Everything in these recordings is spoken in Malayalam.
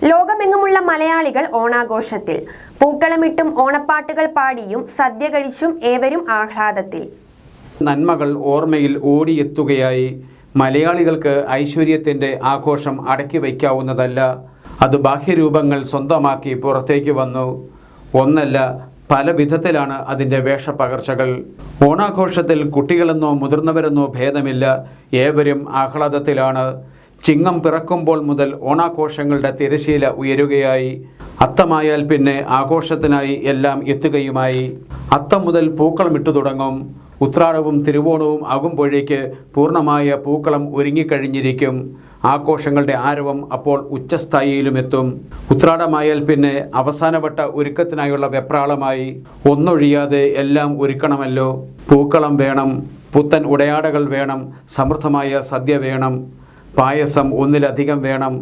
ലോകമെങ്ങുമുള്ള മലയാളികൾ ഓണാഘോഷത്തിൽ പൂക്കളമിട്ടും ഓണപ്പാട്ടുകൾ പാടിയും സദ്യ കഴിച്ചും ഏവരും ആഹ്ലാദത്തിൽ. നന്മകൾ ഓർമ്മയിൽ ഓടിയെത്തുകയായി. മലയാളികൾക്ക് ഐശ്വര്യത്തിൻ്റെ ആഘോഷം അടക്കി വയ്ക്കാവുന്നതല്ല. അത് ബാഹ്യരൂപങ്ങൾ സ്വന്തമാക്കി പുറത്തേക്ക് വന്നു. ഒന്നല്ല, പല വിധത്തിലാണ് അതിൻ്റെ വേഷപ്പകർച്ചകൾ. ഓണാഘോഷത്തിൽ കുട്ടികളെന്നോ മുതിർന്നവരെന്നോ ഭേദമില്ല. ഏവരും ആഹ്ലാദത്തിലാണ്. ചിങ്ങം പിറക്കുമ്പോൾ മുതൽ ഓണാഘോഷങ്ങളുടെ തിരശീല ഉയരുകയായി. അത്തമായാൽ പിന്നെ ആഘോഷത്തിനായി എല്ലാം എത്തുകയുമായി. അത്തം മുതൽ പൂക്കളമിട്ടു തുടങ്ങും. ഉത്രാടവും തിരുവോണവും ആകുമ്പോഴേക്ക് പൂർണ്ണമായ പൂക്കളം ഒരുങ്ങിക്കഴിഞ്ഞിരിക്കും. ആഘോഷങ്ങളുടെ ആരവം അപ്പോൾ ഉച്ചസ്ഥായിയിലുമെത്തും. ഉത്രാടമായാൽ പിന്നെ അവസാനവട്ട ഒരുക്കത്തിനായുള്ള വെപ്രാളമായി. ഒന്നൊഴിയാതെ എല്ലാം ഒരുക്കണമല്ലോ. പൂക്കളം വേണം, പുത്തൻ ഉടയാടകൾ വേണം, സമൃദ്ധമായ സദ്യ വേണം, പായസം ഒന്നിലധികം വേണം.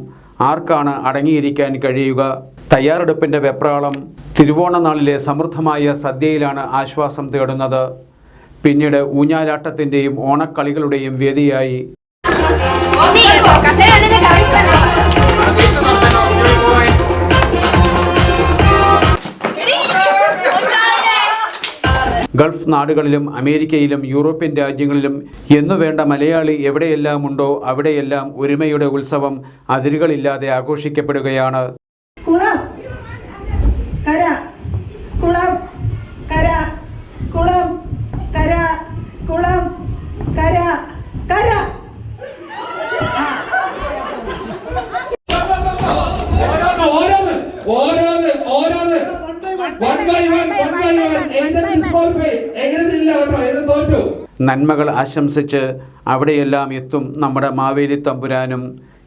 ആർക്കാണ് അടങ്ങിയിരിക്കാൻ കഴിയുക? തയ്യാറെടുപ്പിൻ്റെ വെപ്രാളം തിരുവോണനാളിലെ സമൃദ്ധമായ സദ്യയിലാണ് ആശ്വാസം തേടുന്നത്. പിന്നീട് ഊഞ്ഞാലാട്ടത്തിൻ്റെയും ഓണക്കളികളുടെയും വേദിയായി. ഗൾഫ് നാടുകളിലും അമേരിക്കയിലും യൂറോപ്യൻ രാജ്യങ്ങളിലും എന്നുവേണ്ട മലയാളി എവിടെയെല്ലാം ഉണ്ടോ അവിടെയെല്ലാം ഒരുമയുടെ ഉത്സവം അതിരുകളില്ലാതെ ആഘോഷിക്കപ്പെടുകയാണ്. നന്മകൾ ആശംസിച്ച് അവിടെയെല്ലാം എത്തും നമ്മുടെ മാവേലി തമ്പുരാനും.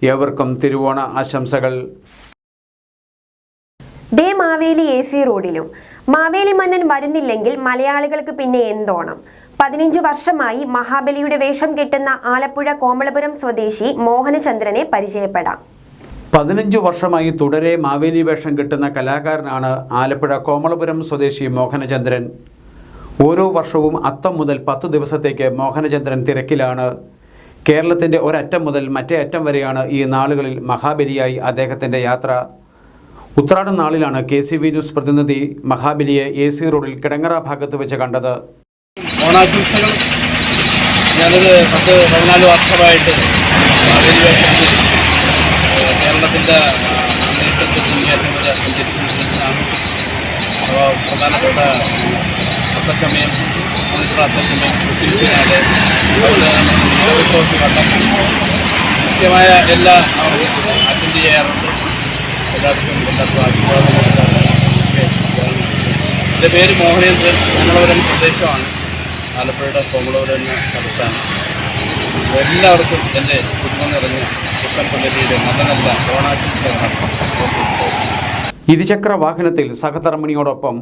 ഏവർക്കും തിരുവോണ ആശംസകൾ. ഡേ മാവേലി AC റോഡിലും മാവേലി മന്നൻ വരുന്നില്ലെങ്കിൽ മലയാളികൾക്ക് പിന്നെ എന്തോണം? 15 വർഷമായി മഹാബലിയുടെ വേഷം കെട്ടുന്ന ആലപ്പുഴ കോമളപുരം സ്വദേശി മോഹനചന്ദ്രനെ പരിചയപ്പെടാം. 15 വർഷമായി തുടരെ മാവേലി വേഷം കിട്ടുന്ന കലാകാരനാണ് ആലപ്പുഴ കോമളപുരം സ്വദേശി മോഹനചന്ദ്രൻ. ഓരോ വർഷവും അത്തം മുതൽ 10 ദിവസത്തേക്ക് മോഹനചന്ദ്രൻ തിരക്കിലാണ്. കേരളത്തിൻ്റെ ഒരറ്റം മുതൽ മറ്റേ അറ്റം വരെയാണ് ഈ നാളുകളിൽ മഹാബലിയായി അദ്ദേഹത്തിൻ്റെ യാത്ര. ഉത്രാടം നാളിലാണ് KCV ന്യൂസ് പ്രതിനിധി മഹാബലിയെ AC റോഡിൽ കിടങ്ങറ ഭാഗത്ത് വെച്ച് കണ്ടത്. ഓണാഘോഷങ്ങൾ ഞാനത് 10-14 വർഷമായിട്ട് കേരളത്തിൻ്റെ പ്രധാനപ്പെട്ട അത്തച്ചമയം അത്തച്ചമയം തിരിച്ചുനാട് വട്ടം കൃത്യമായ എല്ലാ അറ്റൻഡ് ചെയ്യാറുണ്ട്. എല്ലാവർക്കും എൻ്റെ പേര് മോഹനേന്ദ്രൻ. കോമളപുരം പ്രദേശമാണ്. ആലപ്പുഴയുടെ കോമളപുരം എന്ന സ്ഥലത്താണ്. എല്ലാവർക്കും എൻ്റെ കുടുംബം നിറഞ്ഞ പുത്തൻപുലരിയുടെ നല്ല നല്ല ഓണാശംസകളാണ്. ഇരുചക്ര വാഹനത്തിൽ സഹധർമ്മിണിയോടൊപ്പം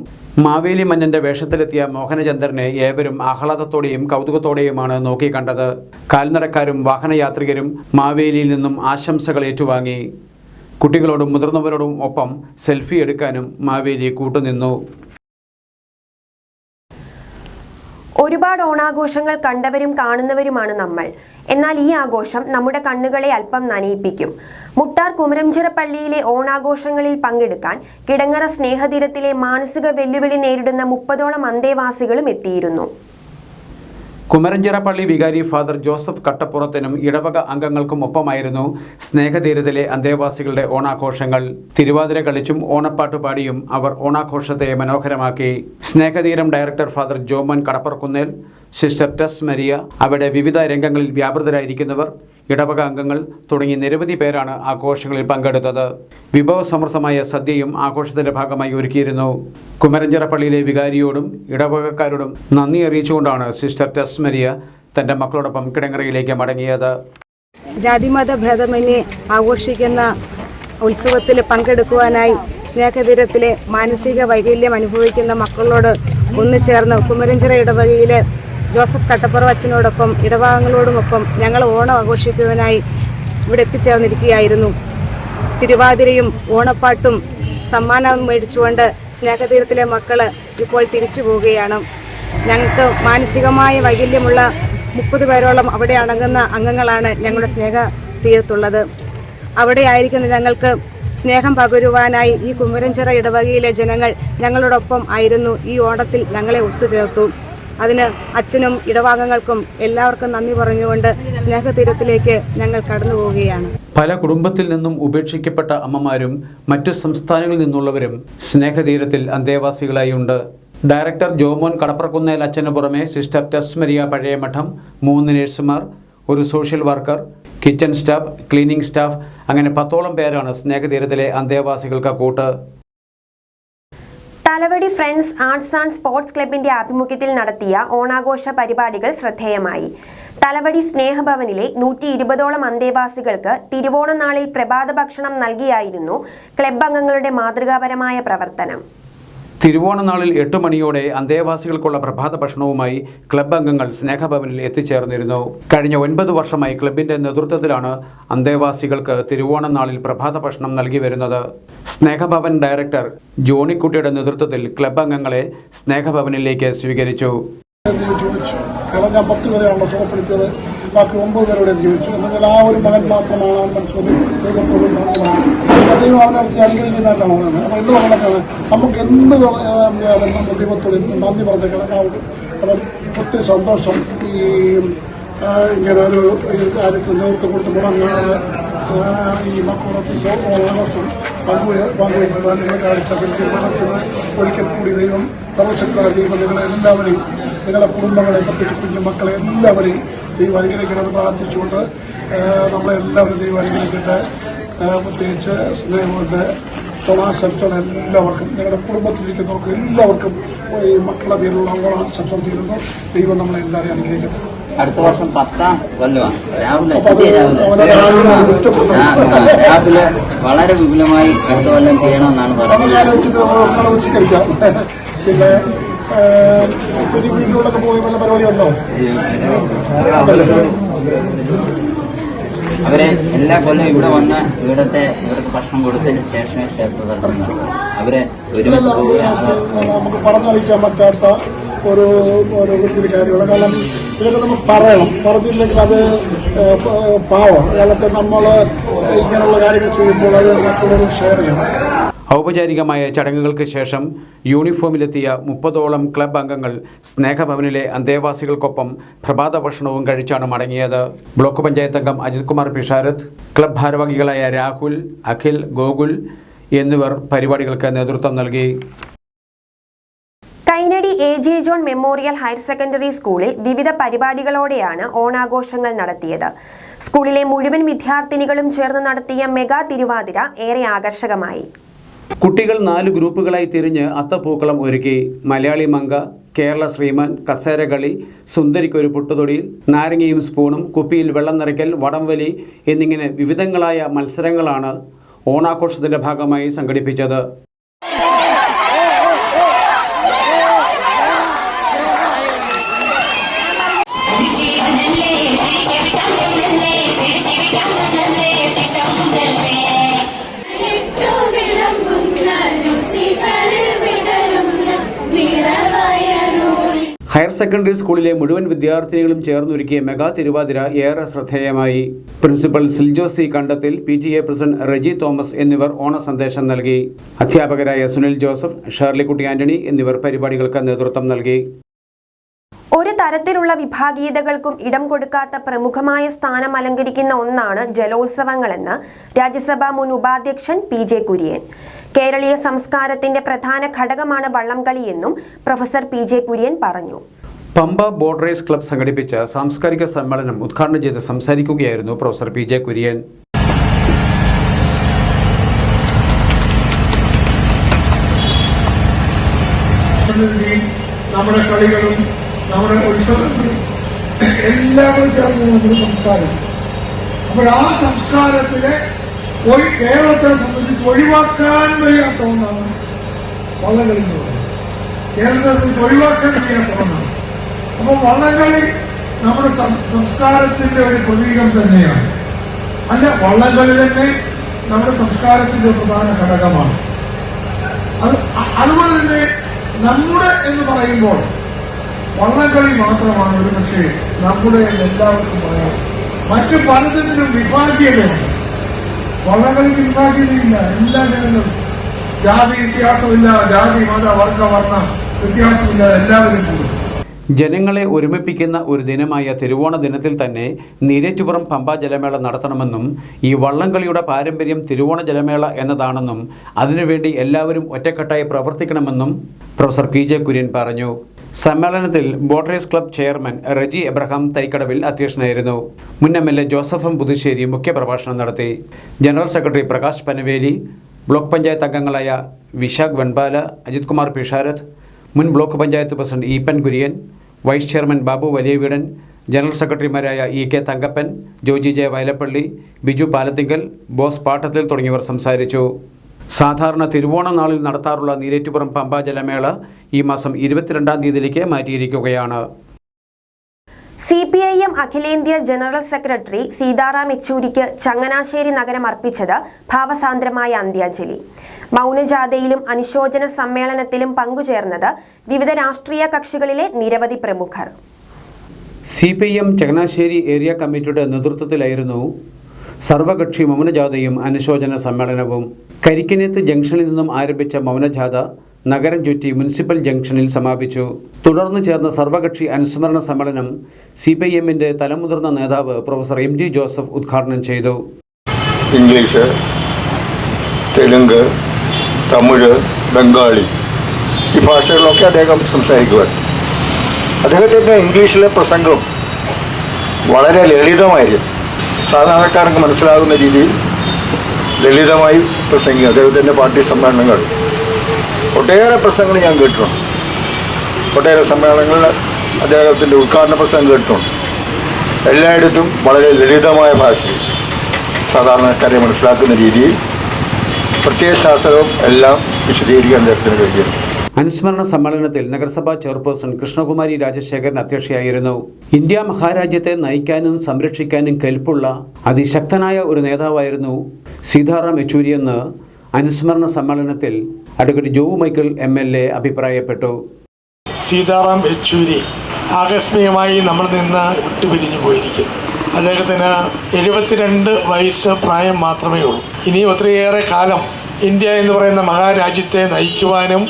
മാവേലി മന്നൻ്റെ വേഷത്തിലെത്തിയ മോഹനചന്ദ്രനെ ഏവരും ആഹ്ലാദത്തോടെയും കൗതുകത്തോടെയുമാണ് നോക്കിക്കണ്ടത്. കാൽനടക്കാരും വാഹനയാത്രികരും മാവേലിയിൽ നിന്നും ആശംസകൾ ഏറ്റുവാങ്ങി. കുട്ടികളോടും മുതിർന്നവരോടും ഒപ്പം സെൽഫി എടുക്കാനും മാവേലി കൂട്ടുനിന്നു. ഒരുപാട് ഓണാഘോഷങ്ങൾ കണ്ടവരും കാണുന്നവരുമാണ് നമ്മൾ. എന്നാൽ ഈ ആഘോഷം നമ്മുടെ കണ്ണുകളെ അല്പം നനയിപ്പിക്കും. മുട്ടാർ കുമരംചിറ പള്ളിയിലെ ഓണാഘോഷങ്ങളിൽ പങ്കെടുക്കാൻ കിടങ്ങറ സ്നേഹതീരത്തിലെ മാനസിക വെല്ലുവിളി നേരിടുന്ന 30ഓളം അന്തേവാസികളും എത്തിയിരുന്നു. കുമരഞ്ചിറ പള്ളി വികാരി ഫാദർ ജോസഫ് കട്ടപ്പുറത്തിനും ഇടവക അംഗങ്ങൾക്കും ഒപ്പമായിരുന്നു സ്നേഹതീരത്തിലെ അന്തേവാസികളുടെ ഓണാഘോഷങ്ങൾ. തിരുവാതിര കളിച്ചും ഓണപ്പാട്ട് പാടിയും അവർ ഓണാഘോഷത്തെ മനോഹരമാക്കി. സ്നേഹതീരം ഡയറക്ടർ ഫാദർ ജോമൻ കടപ്പുറക്കുന്നേൽ, സിസ്റ്റർ ടെസ് മരിയ, അവിടെ വിവിധ രംഗങ്ങളിൽ വ്യാപൃതരായിരിക്കുന്നവർ, ഇടവക അംഗങ്ങൾ തുടങ്ങി നിരവധി പേരാണ് ആഘോഷങ്ങളിൽ പങ്കെടുത്തത്. വിഭവസമൃദ്ധമായ സദ്യയും ആഘോഷത്തിന്റെ ഭാഗമായി ഒരുക്കിയിരുന്നു. കുമരഞ്ചിറ പള്ളിയിലെ വികാരിയോടും ഇടവകക്കാരോടും നന്ദി അറിയിച്ചുകൊണ്ടാണ് സിസ്റ്റർ ടെസ് മരിയ തന്റെ മക്കളോടൊപ്പം കിടങ്ങറയിലേക്ക് മടങ്ങിയത്. ജാതിമത ഭേദമന്യേ ആഘോഷിക്കുന്ന ഉത്സവത്തിൽ പങ്കെടുക്കുവാനായി സ്നേഹതീരത്തിലെ മാനസിക വൈകല്യം അനുഭവിക്കുന്ന മക്കളോട് ഒന്നുചേർന്ന് കുമരഞ്ചിറ ഇടവകയിലെ ജോസഫ് കട്ടപ്പുറ അച്ഛനോടൊപ്പം ഇടവകങ്ങളോടുമൊപ്പം ഞങ്ങൾ ഓണം ആഘോഷിക്കുവാനായി ഇവിടെ എത്തിച്ചേർന്നിരിക്കുകയായിരുന്നു. തിരുവാതിരയും ഓണപ്പാട്ടും സമ്മാനം മേടിച്ചുകൊണ്ട് സ്നേഹതീരത്തിലെ മക്കൾ ഇപ്പോൾ തിരിച്ചു പോവുകയാണ്. ഞങ്ങൾക്ക് മാനസികമായ വൈകല്യമുള്ള 30 പേരോളം അവിടെ അടങ്ങുന്ന അംഗങ്ങളാണ് ഞങ്ങളുടെ സ്നേഹതീരത്തുള്ളത്. അവിടെ ആയിരിക്കുന്ന ഞങ്ങൾക്ക് സ്നേഹം പകരുവാനായി ഈ കുമരഞ്ചിറ ഇടവകയിലെ ജനങ്ങൾ ഞങ്ങളോടൊപ്പം ആയിരുന്നു. ഈ ഓണത്തിൽ ഞങ്ങളെ ഒത്തുചേർത്തു. അതിന് അച്ഛനും ഇടവകങ്ങൾക്കും എല്ലാവർക്കും നന്ദി പറഞ്ഞുകൊണ്ട് സ്നേഹതീരത്തിലേക്ക് ഞങ്ങൾ കടന്നു പോവുകയാണ്. പല കുടുംബത്തിൽ നിന്നും ഉപേക്ഷിക്കപ്പെട്ട അമ്മമാരും മറ്റു സംസ്ഥാനങ്ങളിൽ നിന്നുള്ളവരും സ്നേഹതീരത്തിൽ അന്തേവാസികളായി ഉണ്ട്. ഡയറക്ടർ ജോമോൻ കടപ്രക്കുന്നേൽ അച്ഛന് പുറമെ സിസ്റ്റർ ടെസ്മരിയ പഴയമഠം, 3 നഴ്സുമാർ, ഒരു social worker, kitchen staff, cleaning staff, അങ്ങനെ 10ഓളം പേരാണ് സ്നേഹതീരത്തിലെ അന്തേവാസികൾക്ക് കൂട്ട്. Thalavady friends arts and sports ക്ലബിന്റെ ആഭിമുഖ്യത്തിൽ നടത്തിയ ഓണാഘോഷ പരിപാടികൾ ശ്രദ്ധേയമായി. തലവടി സ്നേഹഭവനിലെ 120ഓളം അന്തേവാസികൾക്ക് തിരുവോണ നാളിൽ പ്രഭാത ഭക്ഷണം നൽകിയായിരുന്നു ക്ലബ് അംഗങ്ങളുടെ മാതൃകാപരമായ പ്രവർത്തനം. തിരുവോണ നാളിൽ 8 മണിയോടെ അന്തേവാസികൾക്കുള്ള പ്രഭാത ഭക്ഷണവുമായി ക്ലബ് അംഗങ്ങൾ സ്നേഹഭവനിൽ എത്തിച്ചേർന്നിരുന്നു. കഴിഞ്ഞ 9 വർഷമായി ക്ലബിന്റെ നേതൃത്വത്തിലാണ് അന്തേവാസികൾക്ക് തിരുവോണ നാളിൽ പ്രഭാത ഭക്ഷണം നൽകി വരുന്നത്. സ്നേഹഭവൻ ഡയറക്ടർ ജോണിക്കുട്ടിയുടെ നേതൃത്വത്തിൽ ക്ലബ് അംഗങ്ങളെ സ്നേഹഭവനിലേക്ക് സ്വീകരിച്ചു. കാരണം ഞാൻ 10 പേരെയാണല്ലോ സുഖപ്പെടുത്തിയത്, ബാക്കി 9 പേരോടെ ജീവിച്ചു. എന്നാൽ ആ ഒരു മകൻ മാത്രമാണ് മനസ്സിൽ ദൈവത്തോടും ദൈവം അവനെ അനുഗ്രഹിക്കുന്നതായിട്ടാണ് പറയുന്നത്. അപ്പോൾ എന്ത് പറഞ്ഞാൽ നമുക്ക് എന്ത് നമ്മൾ ദൈവത്തോട് നന്ദി പറഞ്ഞ കിടക്കാവും. അപ്പം ഒത്തിരി സന്തോഷം ഈ ഇങ്ങനെ ഒരു കാര്യത്തിൽ നേതൃത്വം കൊടുത്ത് മുടങ്ങാതെ ഈ മക്കളൊക്കെ ഓണാഘോഷം പങ്കുവയ്ക്കുവാൻ നിങ്ങളെ കാണിച്ചതിൽ മനസ്സിന് ഒരിക്കൽ കൂടി ദൈവം സർവശക്തരായ ദൈവം നിങ്ങളെ എല്ലാവരെയും, നിങ്ങളുടെ കുടുംബങ്ങളെ, പ്രത്യേകിച്ച് കുഞ്ഞുമക്കളെ എല്ലാവരെയും ദൈവം അനുഗ്രഹിക്കണമെന്ന് പ്രാർത്ഥിച്ചുകൊണ്ട് നമ്മളെല്ലാവരും ദൈവം അനുഗ്രഹിക്കട്ടെ. പ്രത്യേകിച്ച് സ്നേഹമുണ്ട് ഓണാശംസകൾ എല്ലാവർക്കും, നിങ്ങളുടെ കുടുംബത്തിലിരിക്കുന്നവർക്ക് എല്ലാവർക്കും ഈ മക്കളുടെ പേരിലുള്ള ഓണാശംസകൾ തീരുന്നു. ദൈവം നമ്മളെ എല്ലാവരെയും അനുഗ്രഹിക്കട്ടെ. അടുത്ത വർഷം 10ാം കൊല്ലമാണ്. രാവിലെ വളരെ വിപുലമായി അടുത്ത കൊല്ലം ചെയ്യണമെന്നാണ് പറഞ്ഞത്. പിന്നെ വീട്ടിലൂടെ പോയി വല്ല പരിപാടിയുണ്ടോ? അവരെ എല്ലാ കൊല്ലം ഇവിടെ വന്ന് ഇവിടുത്തെ ഭക്ഷണം കൊടുത്തതിന് ശേഷമേ ക്ഷേത്രദർശനം നടത്തും. അവരെ നമുക്ക് പറഞ്ഞറിയിക്കാൻ പറ്റാത്ത ഒരു കാര്യമാണ്. കാരണം ഇതൊക്കെ നമ്മൾ പറയണം, പറഞ്ഞില്ലെങ്കിൽ അത് പാവം. അയാളൊക്കെ നമ്മൾ ഇങ്ങനെയുള്ള കാര്യങ്ങൾ ചെയ്യുമ്പോൾ അത് മറ്റുള്ളവർ ഷെയർ ചെയ്യണം. ഔപചാരികമായ ചടങ്ങുകൾക്ക് ശേഷം യൂണിഫോമിലെത്തിയ 30ഓളം ക്ലബ് അംഗങ്ങൾ സ്നേഹഭവനിലെ അന്തേവാസികൾക്കൊപ്പം പ്രഭാത ഭക്ഷണവും കഴിച്ചാണ് മടങ്ങിയത്. ബ്ലോക്ക് പഞ്ചായത്ത് അംഗം അജിത് കുമാർ പിഷാരത്ത്, ക്ലബ് ഭാരവാഹികളായ രാഹുൽ, അഖിൽ, ഗോകുൽ എന്നിവർ പരിപാടികൾക്ക് നേതൃത്വം നൽകി. Kainadi AJ John memorial higher secondary സ്കൂളിൽ വിവിധ പരിപാടികളോടെയാണ് ഓണാഘോഷങ്ങൾ നടത്തിയത്. സ്കൂളിലെ മുഴുവൻ വിദ്യാർത്ഥിനികളും ചേർന്ന് നടത്തിയ മെഗാ തിരുവാതിര ഏറെ ആകർഷകമായി. കുട്ടികൾ 4 ഗ്രൂപ്പുകളായി തിരിഞ്ഞ് അത്തപ്പൂക്കളം ഒരുക്കി. മലയാളി മങ്ക, കേരള ശ്രീമാൻ, കസേരകളി, സുന്ദരിക്കൊരു പുട്ടുതൊടിയിൽ, നാരങ്ങയും സ്പൂണും, കുപ്പിയിൽ വെള്ളം നിറയ്ക്കൽ, വടംവലി എന്നിങ്ങനെ വിവിധങ്ങളായ മത്സരങ്ങളാണ് ഓണാഘോഷത്തിന്റെ ഭാഗമായി സംഘടിപ്പിച്ചത്. ഹയർ സെക്കൻഡറി സ്കൂളിലെ മുഴുവൻ വിദ്യാർത്ഥിനികളും ചേർന്നൊരുക്കിയ മെഗാ തിരുവാതിര ഏറെ ശ്രദ്ധേയമായി. പ്രിൻസിപ്പൽ സിൽജോ സി കണ്ടത്തിൽ, PTA പ്രസിഡന്റ് റെജി തോമസ് എന്നിവർ ഓണ സന്ദേശം നൽകി. അധ്യാപകരായ സുനിൽ ജോസഫ്, ഷേർലിക്കുട്ടി ആന്റണി എന്നിവർ പരിപാടികൾക്ക് നേതൃത്വം നൽകി. ഒരു തരത്തിലുള്ള വിഭാഗീയതകൾക്കും ഇടം കൊടുക്കാത്ത പ്രമുഖമായ സ്ഥാനം അലങ്കരിക്കുന്ന ഒന്നാണ് ജലോത്സവങ്ങളെന്ന് രാജ്യസഭാ മുൻ ഉപാധ്യക്ഷൻ PJ കുര്യൻ. കേരളീയ സംസ്കാരത്തിന്റെ പ്രധാന ഘടകമാണ് വള്ളംകളിയെന്നും പ്രൊഫസർ PJ കുര്യൻ പറഞ്ഞു. പമ്പ ബോട്ട് റേസ് ക്ലബ് സംഘടിപ്പിച്ച സാംസ്കാരിക സമ്മേളനം ഉദ്ഘാടനം ചെയ്ത് സംസാരിക്കുകയായിരുന്നു പ്രൊഫസർ PJ കുര്യൻ. നമ്മുടെ കളികളും നമ്മുടെ ഉത്സവങ്ങളും എല്ലാവരും ചേർന്ന് നമ്മുടെ സംസ്കാരം. അപ്പോൾ ആ സംസ്കാരത്തിലെ കേരളത്തെ സംബന്ധിച്ച് ഒഴിവാക്കാൻ വയ്യാത്ത ഒന്നാണ് വള്ളംകളി എന്ന് പറയുന്നത്. കേരളത്തെ സംബന്ധിച്ച് ഒഴിവാക്കാൻ വയ്യാത്ത ഒന്നാണ്. അപ്പോൾ വള്ളംകളി നമ്മുടെ സംസ്കാരത്തിന്റെ ഒരു പ്രതീകം തന്നെയാണ്. അല്ല, വള്ളംകളി തന്നെ നമ്മുടെ സംസ്കാരത്തിന്റെ പ്രധാന ഘടകമാണ്. അതുപോലെ തന്നെ നമ്മുടെ എന്ന് പറയുമ്പോൾ വള്ളംകളി മാത്രമാണ് ഒരു പക്ഷേ നമ്മുടെ എല്ലാവർക്കും പറയാം. മറ്റു പലതിനും വിഭാഗീയതയുണ്ട്. വള്ളംകളിക്ക് ഉണ്ടാക്കിയിട്ടില്ല. എല്ലാ ജനങ്ങളും ജാതി വ്യത്യാസമില്ല, ജാതി മത വർഗ വർണ്ണ വ്യത്യാസമില്ല, എല്ലാവരും കൂടും. ജനങ്ങളെ ഒരുമിപ്പിക്കുന്ന ഒരു ദിനമായ തിരുവോണ ദിനത്തിൽ തന്നെ നീരേറ്റുപുറം പമ്പ ജലമേള നടത്തണമെന്നും ഈ വള്ളംകളിയുടെ പാരമ്പര്യം തിരുവോണ ജലമേള എന്നതാണെന്നും അതിനുവേണ്ടി എല്ലാവരും ഒറ്റക്കെട്ടായി പ്രവർത്തിക്കണമെന്നും പ്രൊഫസർ PJ കുര്യൻ പറഞ്ഞു. സമ്മേളനത്തിൽ ബോട്ടറീസ് ക്ലബ് ചെയർമാൻ റെജി എബ്രഹാം തൈക്കടവിൽ അധ്യക്ഷനായിരുന്നു. മുൻ MLA ജോസഫ് എം പുതുശ്ശേരി മുഖ്യപ്രഭാഷണം നടത്തി. General secretary Prakash Panaveli, block panchayat അംഗങ്ങളായ വിശാഖ് വെൺപാല, അജിത് കുമാർ പിഷാരത്ത്, മുൻ block panchayat president Eappen Kurian, vice chairman Babu Valiyaveedan, general സെക്രട്ടറിമാരായ EK തങ്കപ്പൻ, ജോജി ജെ വയലപ്പള്ളി, ബിജു പാലത്തിങ്കൽ, ബോസ് പാട്ടത്തിൽ തുടങ്ങിയവർ സംസാരിച്ചു. സാധാരണ തിരുവോണ നാളിൽ നടത്താറുള്ള നീരേറ്റുപുറം പമ്പ ജലമേള ഈ മാസം 22-ാം തീയതിയിലേക്ക് മാറ്റിയിരിക്കുകയാണ്. CPIM അഖിലേന്ത്യാ ജനറൽ സെക്രട്ടറി സീതാറാം യെച്ചൂരിക്ക് ചങ്ങനാശ്ശേരി നഗരം അർപ്പിച്ചത് ഭാവസാന്ദ്രമായ അന്ത്യാഞ്ജലി. മൗനജാഥയിലും അനുശോചന സമ്മേളനത്തിലും പങ്കുചേർന്നത് വിവിധ രാഷ്ട്രീയ കക്ഷികളിലെ നിരവധി പ്രമുഖർ. CPIM ചങ്ങനാശ്ശേരി ഏരിയ കമ്മിറ്റിയുടെ നേതൃത്വത്തിലായിരുന്നു സർവകക്ഷി മൗനജാഥയും അനുശോചന സമ്മേളനവും. കരിക്കിനേത്ത് ജംഗ്ഷനിൽ നിന്നും ആരംഭിച്ച മൗനജാഥ നഗരം ചുറ്റി മുനിസിപ്പൽ ജംഗ്ഷനിൽ സമാപിച്ചു. തുടർന്ന് ചേർന്ന സർവകക്ഷി അനുസ്മരണ സമ്മേളനം CPIMന്റെ തലമുതിർന്ന നേതാവ് പ്രൊഫസർ MG ജോസഫ് ഉദ്ഘാടനം ചെയ്തു. ഇംഗ്ലീഷ്, തെലുങ്ക്, തമിഴ്, ബംഗാളി ഈ ഭാഷകളിലൊക്കെ അദ്ദേഹം സംസാരിക്കുവാൻ. അദ്ദേഹത്തിൻ്റെ ഇംഗ്ലീഷിലെ പ്രസംഗം വളരെ ലളിതമായിരുന്നു. സാധാരണക്കാർക്ക് മനസ്സിലാകുന്ന രീതിയിൽ ലളിതമായി പ്രസംഗിക്കും. അദ്ദേഹത്തിൻ്റെ പാർട്ടി സമ്മേളനങ്ങൾ ഒട്ടേറെ പ്രസംഗങ്ങൾ ഞാൻ കേട്ടിട്ടുണ്ട്. ഒട്ടേറെ സമ്മേളനങ്ങളിൽ അദ്ദേഹത്തിൻ്റെ ഉദ്ഘാടന പ്രസംഗം കേട്ടിട്ടുണ്ട്. എല്ലായിടത്തും വളരെ ലളിതമായ ഭാഷയിൽ സാധാരണക്കാരെ മനസ്സിലാക്കുന്ന രീതിയിൽ പ്രത്യയശാസ്ത്രവും എല്ലാം വിശദീകരിക്കാൻ അദ്ദേഹത്തിന് കഴിയുന്നു. അനുസ്മരണ സമ്മേളനത്തിൽ നഗരസഭാ ചെയർപേഴ്സൺ കൃഷ്ണകുമാരി രാജശേഖരൻ അധ്യക്ഷയായിരുന്നു. ഇന്ത്യ മഹാരാജ്യത്തെ നയിക്കാനും സംരക്ഷിക്കാനും കെൽപ്പുള്ള അതിശക്തനായ ഒരു നേതാവായിരുന്നു സീതാറാം യെച്ചൂരിയെന്ന് അനുസ്മരണ സമ്മേളനത്തിൽ അഡ്വക്കേറ്റ് ജോബ് മൈക്കിൾ MLA അഭിപ്രായപ്പെട്ടു. സീതാറാം യെച്ചൂരി ആകസ്മികമായി നമ്മൾ നിന്ന് വിട്ടുപിരിഞ്ഞു പോയിരിക്കുന്നു. അദ്ദേഹത്തിന് 72 വയസ്സ് പ്രായം മാത്രമേ ഉള്ളൂ. ഇനി ഒത്തിരിയേറെ കാലം ഇന്ത്യ എന്ന് പറയുന്ന മഹാരാജ്യത്തെ നയിക്കുവാനും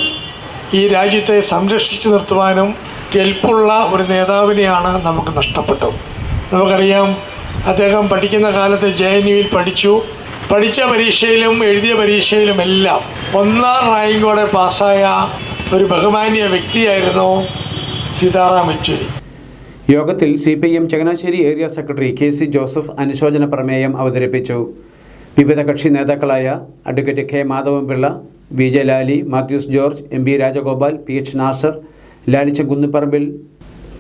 ഈ രാജ്യത്തെ സംരക്ഷിച്ചു നിർത്തുവാനും കെൽപ്പുള്ള ഒരു നേതാവിനെയാണ് നമുക്ക് നഷ്ടപ്പെട്ടത്. നമുക്കറിയാം, അദ്ദേഹം പഠിക്കുന്ന കാലത്ത് JNUവിൽ പഠിച്ച പരീക്ഷയിലും എഴുതിയ പരീക്ഷയിലുമെല്ലാം 1ാം റാങ്കോടെ പാസ്സായ ഒരു ബഹുമാന്യ വ്യക്തിയായിരുന്നു സീതാറാം യെച്ചൂരി. യോഗത്തിൽ CPIM Changanassery area secretary KC Joseph അനുശോചന പ്രമേയം അവതരിപ്പിച്ചു. വിവിധ കക്ഷി നേതാക്കളായ advocate K Madhavanpillai, VJ Lali, Mathews George, MB Rajagopal, PH Nazar, Lalicha Kunnipparambil,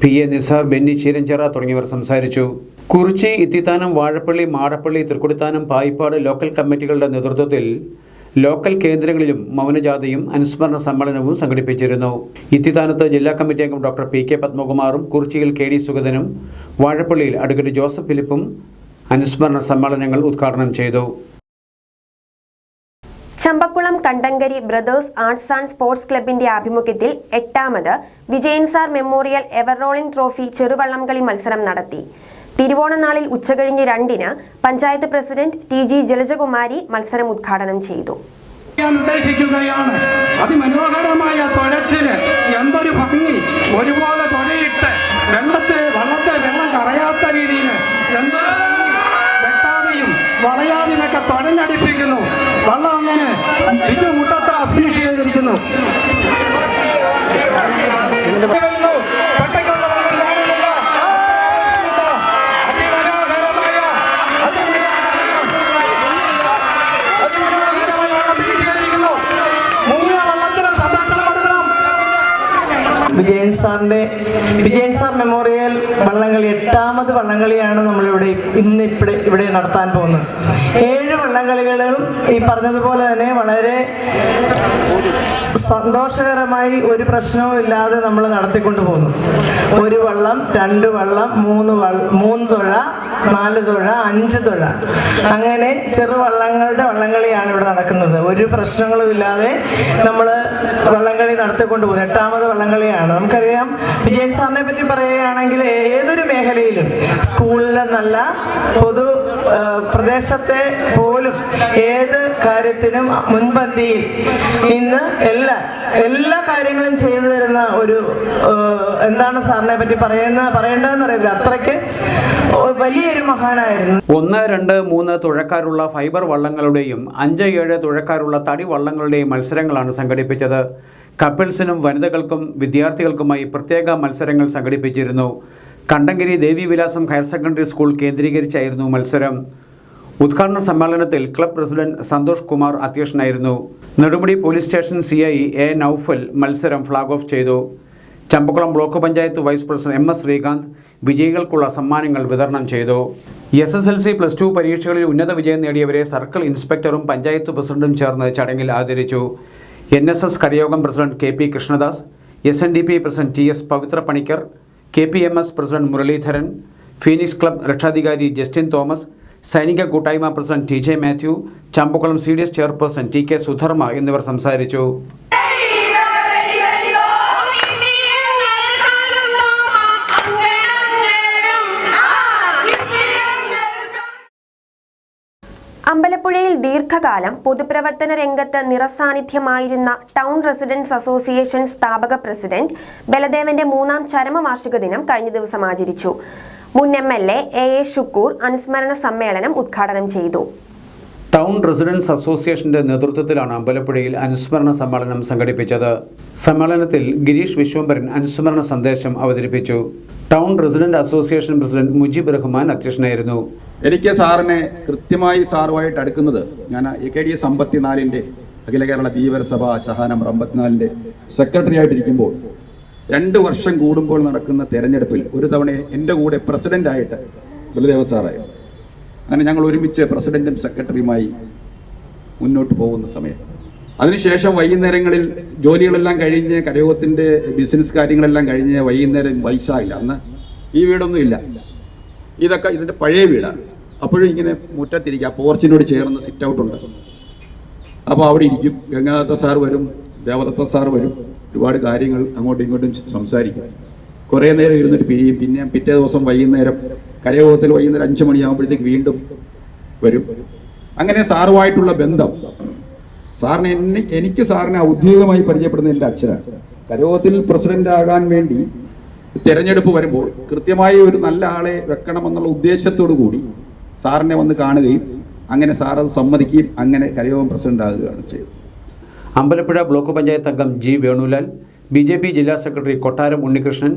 PA Nisar, Benny Cheeranchira തുടങ്ങിയവർ സംസാരിച്ചു. കുറിച്ചി, ഇത്തിത്താനം, വാഴപ്പള്ളി, മാടപ്പള്ളി, തൃക്കുടിത്താനം, പായിപ്പാട് ലോക്കൽ കമ്മിറ്റികളുടെ നേതൃത്വത്തിൽ ലോക്കൽ കേന്ദ്രങ്ങളിലും മൗനജാഥയും അനുസ്മരണ സമ്മേളനവും സംഘടിപ്പിച്ചിരുന്നു. ഇത്തിത്താനത്ത് ജില്ലാ കമ്മിറ്റി അംഗം ഡോക്ടർ PK പത്മകുമാറും, കുറിച്ചിയിൽ KD സുഗതനും, വാഴപ്പള്ളിയിൽ അഡ്വക്കേറ്റ് ജോസഫ് ഫിലിപ്പും അനുസ്മരണ സമ്മേളനങ്ങൾ ഉദ്ഘാടനം ചെയ്തു. Champakulam Kandankari brothers arts and sports ക്ലബിന്റെ ആഭിമുഖ്യത്തിൽ 8ാമത് Vijayan sir memorial ever rolling trophy ചെറുവള്ളംകളി മത്സരം നടത്തി. തിരുവോണനാളിൽ ഉച്ചകഴിഞ്ഞ് 2-ന് പഞ്ചായത്ത് പ്രസിഡന്റ് TG ജലജകുമാരി മത്സരം ഉദ്ഘാടനം ചെയ്തു. ഉദ്ദേശിക്കുകയാണ്. അതിമനോഹരമായ തുഴച്ചില്, എന്തൊരു ഭംഗി! ഒരുപോലെ തുഴയിട്ട് വള്ളത്തെ വെള്ളം കറയാത്ത രീതിയിൽ എന്തൊരു വെട്ടാതെയും വളയാതെയുമൊക്കെ തുഴഞ്ഞടിപ്പിക്കുന്നു. വള്ളം അങ്ങനെ മുട്ടത്ര ഫിനിഷ് ചെയ്തിരിക്കുന്നു. വിജയൻ സാർ മെമ്മോറിയൽ വള്ളംകളി 8ാമത് വള്ളംകളിയാണ് നമ്മളിവിടെ ഇവിടെ നടത്താൻ പോകുന്നത്. 7 വള്ളംകളികളും ഈ പറഞ്ഞതുപോലെ തന്നെ വളരെ സന്തോഷകരമായി ഒരു പ്രശ്നവും ഇല്ലാതെ നമ്മൾ നടത്തിക്കൊണ്ടു പോകുന്നു. 1 വള്ളം, 2 വള്ളം, 3 തുഴ, 4 തുഴ, 5 തുഴ, അങ്ങനെ ചെറുവള്ളങ്ങളുടെ വള്ളംകളിയാണ് ഇവിടെ നടക്കുന്നത്. ഒരു പ്രശ്നങ്ങളും ഇല്ലാതെ നമ്മൾ വള്ളംകളി നടത്തിക്കൊണ്ടു പോകുന്നു. 8ാമത് വള്ളംകളിയാണ്. നമുക്കറിയാം, വിജയൻ സാറിനെ പറ്റി പറയുകയാണെങ്കിൽ ഏതൊരു മേഖലയിലും സ്കൂളിലെന്നല്ല പൊതു പ്രദേശത്തെ പോലും ഏത് കാര്യത്തിനും മുൻപന്തിയിൽ ഇന്ന് എല്ലാ കാര്യങ്ങളും ചെയ്തു തരുന്ന ഒരു എന്താണ് സാറിനെ പറ്റി പറയേണ്ടതെന്ന് അറിയില്ല, അത്രയ്ക്ക് വലിയൊരു മഹാനായിരുന്നു. 1, 2, 3 തുഴക്കാരുള്ള ഫൈബർ വള്ളങ്ങളുടെയും 5, 7 തുഴക്കാരുള്ള തടി വള്ളങ്ങളുടെയും മത്സരങ്ങളാണ് സംഘടിപ്പിച്ചത്. കപ്പിൾസിനും വനിതകൾക്കും വിദ്യാർത്ഥികൾക്കുമായി പ്രത്യേക മത്സരങ്ങൾ സംഘടിപ്പിച്ചിരുന്നു. Kandankari Devivilasam higher secondary school കേന്ദ്രീകരിച്ചായിരുന്നു മത്സരം. ഉദ്ഘാടന സമ്മേളനത്തിൽ ക്ലബ് പ്രസിഡന്റ് സന്തോഷ് കുമാർ അധ്യക്ഷനായിരുന്നു. Nedumudi police station CI A. Noufal മത്സരം ഫ്ലാഗ് ഓഫ് ചെയ്തു. Champakulam block panchayat vice president MS Sreekanth വിജയികൾക്കുള്ള സമ്മാനങ്ങൾ വിതരണം ചെയ്തു. SSLC +2 പരീക്ഷകളിൽ ഉന്നത വിജയം നേടിയവരെ സർക്കിൾ ഇൻസ്പെക്ടറും പഞ്ചായത്ത് പ്രസിഡന്റും ചേർന്ന് ചടങ്ങിൽ ആദരിച്ചു. NSS Karayogam president KP Krishnadas, SNDP president TS Pavithra Panicker, KPMS president Muraleedharan, phoenix club രക്ഷാധികാരി ജസ്റ്റിൻ തോമസ്, സൈനിക കൂട്ടായ്മ president TJ Mathew, Champakulam CDS chairperson TK Sudharma എന്നിവർ സംസാരിച്ചു. അമ്പലപ്പുഴയിൽ ദീർഘകാലം പൊതുപ്രവർത്തന രംഗത്ത് നിറസാന്നിധ്യമായിരുന്ന ടൗൺ റെസിഡൻസ് അസോസിയേഷൻ സ്ഥാപക പ്രസിഡന്റ് ബലദേവന്റെ 3ാം ചരമവാർഷിക ദിനം കഴിഞ്ഞ ദിവസം ആചരിച്ചു. മുൻ MLA A. ഷുക്കൂർ അനുസ്മരണ സമ്മേളനം ഉദ്ഘാടനം ചെയ്തു. ടൗൺ റെസിഡൻസ് അസോസിയേഷന്റെ നേതൃത്വത്തിലാണ് അമ്പലപ്പുഴയിൽ അനുസ്മരണ സമ്മേളനം സംഘടിപ്പിച്ചത്. സമ്മേളനത്തിൽ ഗിരീഷ് വിശ്വംഭരൻ അനുസ്മരണ സന്ദേശം അവതരിപ്പിച്ചു. Town resident association president Mujeeb Rahman അധ്യക്ഷനായിരുന്നു. എനിക്ക് സാറിനെ കൃത്യമായി സാറുമായിട്ട് അടുക്കുന്നത് ഞാൻ AKDS 54-ന്റെ അഖില കേരള ധീവരസഭ ശഹാനം 54-ന്റെ സെക്രട്ടറി ആയിട്ടിരിക്കുമ്പോൾ 2 വർഷം കൂടുമ്പോൾ നടക്കുന്ന തെരഞ്ഞെടുപ്പിൽ ഒരു തവണ എൻ്റെ കൂടെ പ്രസിഡൻ്റായിട്ട് ബലദേവ സാറായിരുന്നു. അങ്ങനെ ഞങ്ങൾ ഒരുമിച്ച് പ്രസിഡന്റും സെക്രട്ടറിയുമായി മുന്നോട്ട് പോകുന്ന സമയം, അതിനുശേഷം വൈകുന്നേരങ്ങളിൽ ജോലികളെല്ലാം കഴിഞ്ഞ് കരയോഗത്തിൻ്റെ ബിസിനസ് കാര്യങ്ങളെല്ലാം കഴിഞ്ഞ് വൈകുന്നേരം വൈശാഖില്ല, അന്ന് ഈ വീടൊന്നും ഇല്ല, ഇതൊക്കെ ഇതിൻ്റെ പഴയ വീടാണ്. അപ്പോഴും ഇങ്ങനെ മുറ്റത്തിരിക്കുക, പോർച്ചിനോട് ചേർന്ന് സിറ്റ് ഔട്ട് ഉണ്ട്. അപ്പോൾ അവിടെ ഇരിക്കും, ഗംഗാദത്ത സാർ വരും, ദേവദത്ത സാർ വരും, ഒരുപാട് കാര്യങ്ങൾ അങ്ങോട്ടും ഇങ്ങോട്ടും സംസാരിക്കും. കുറേ നേരം ഇരുന്നിട്ട് പിരിയും. പിന്നെ പിറ്റേ ദിവസം വൈകുന്നേരം കരയോഗത്തിൽ വൈകുന്നേരം 5 മണിയാകുമ്പോഴത്തേക്ക് വീണ്ടും വരും. അങ്ങനെ സാറുമായിട്ടുള്ള ബന്ധം, എനിക്ക് സാറിനെ ഔദ്യോഗികമായി പരിചയപ്പെടുന്ന എൻ്റെ അച്ഛനാണ്. കരയോഗത്തിൽ പ്രസിഡന്റ് ആകാൻ വേണ്ടി തെരഞ്ഞെടുപ്പ് വരുമ്പോൾ കൃത്യമായി ഒരു നല്ല ആളെ വെക്കണമെന്നുള്ള ഉദ്ദേശത്തോടു കൂടി സാറിനെ വന്ന് കാണുകയും അങ്ങനെ സാർ അത് സമ്മതിക്കുകയും അങ്ങനെ കരയോഗം പ്രസിഡന്റ് ആകുകയാണ് ചെയ്തത്. അമ്പലപ്പുഴ ബ്ലോക്ക് പഞ്ചായത്ത് അംഗം G. വേണുലാൽ, BJP ജില്ലാ സെക്രട്ടറി കൊട്ടാരം ഉണ്ണികൃഷ്ണൻ,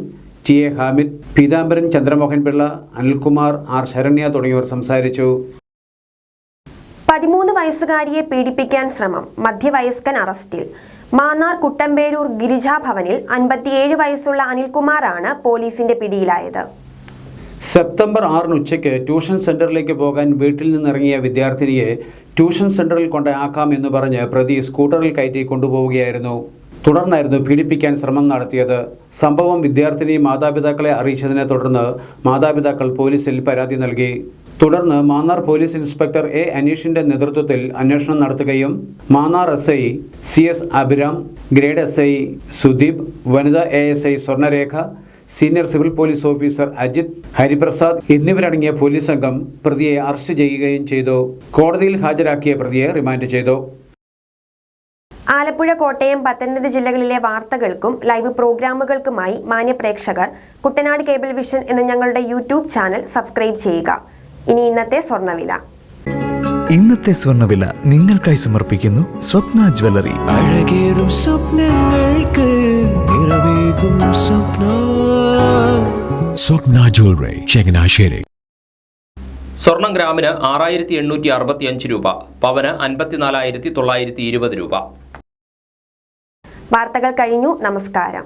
TA. ഹാമിദ്, പീതാംബരൻ, ചന്ദ്രമോഹൻ പിള്ള, അനിൽകുമാർ, R. ശരണ്യ തുടങ്ങിയവർ സംസാരിച്ചു. 13 വയസ്സുകാരിയെ പീഡിപ്പിക്കാൻ ശ്രമം, മധ്യവയസ്കൻ അറസ്റ്റിൽ. മാന്നാർ കുട്ടമ്പേരൂർ ഗിരിജാഭവനിൽ 57 വയസ്സുള്ള അനിൽകുമാറാണ് പോലീസിന്റെ പിടിയിലായത്. സെപ്റ്റംബർ 6 ഉച്ചയ്ക്ക് ട്യൂഷൻ സെന്ററിലേക്ക് പോകാൻ വീട്ടിൽ നിന്നിറങ്ങിയ വിദ്യാർത്ഥിനിയെ ട്യൂഷൻ സെന്ററിൽ കൊണ്ടാക്കാം എന്ന് പറഞ്ഞ് പ്രതി സ്കൂട്ടറിൽ കയറ്റി കൊണ്ടുപോവുകയായിരുന്നു. തുടർന്നായിരുന്നു പീഡിപ്പിക്കാൻ ശ്രമം നടത്തിയത്. സംഭവം വിദ്യാർത്ഥിനി മാതാപിതാക്കളെ അറിയിച്ചതിനെ തുടർന്ന് മാതാപിതാക്കൾ പോലീസിൽ പരാതി നൽകി. തുടർന്ന് മാന്നാർ പോലീസ് ഇൻസ്പെക്ടർ A. അനീഷിന്റെ നേതൃത്വത്തിൽ അന്വേഷണം നടത്തുകയും Mannar SI CS Abhiram, grade SI Sudeep, വനിതാ ASI Swarnarekha, senior civil police officer Ajith, Hariprasad എന്നിവരടങ്ങിയ പോലീസ് സംഘം പ്രതിയെ അറസ്റ്റ് ചെയ്യുകയും ചെയ്തു. കോടതിയിൽ ഹാജരാക്കിയ പ്രതിയെ റിമാൻഡ് ചെയ്തു. ആലപ്പുഴ, കോട്ടയം, പത്തനംതിട്ട ജില്ലകളിലെ വാർത്തകൾക്കും ലൈവ് പ്രോഗ്രാമുകൾക്കുമായി മാന്യപ്രേക്ഷകർ കുട്ടനാട് കേബിൾ വിഷൻ എന്ന ഞങ്ങളുടെ YouTube ചാനൽ സബ്സ്ക്രൈബ് ചെയ്യുക. ഇനി ഇന്നത്തെ സ്വർണ്ണവില. ഇന്നത്തെ സ്വർണ്ണവില നിങ്ങൾക്കായി സമർപ്പിക്കുന്നു സ്വപ്ന ജ്വല്ലറി. അഴകേറും സ്വപ്നങ്ങൾക്ക് നിറവേകും സ്വപ്ന ജ്വല്ലറി, ചങ്ങനാശ്ശേരി. സ്വർണം ഗ്രാമിന് 6865 രൂപ, പവന് 54,920 രൂപ. വാർത്തകൾ കഴിഞ്ഞു. നമസ്കാരം.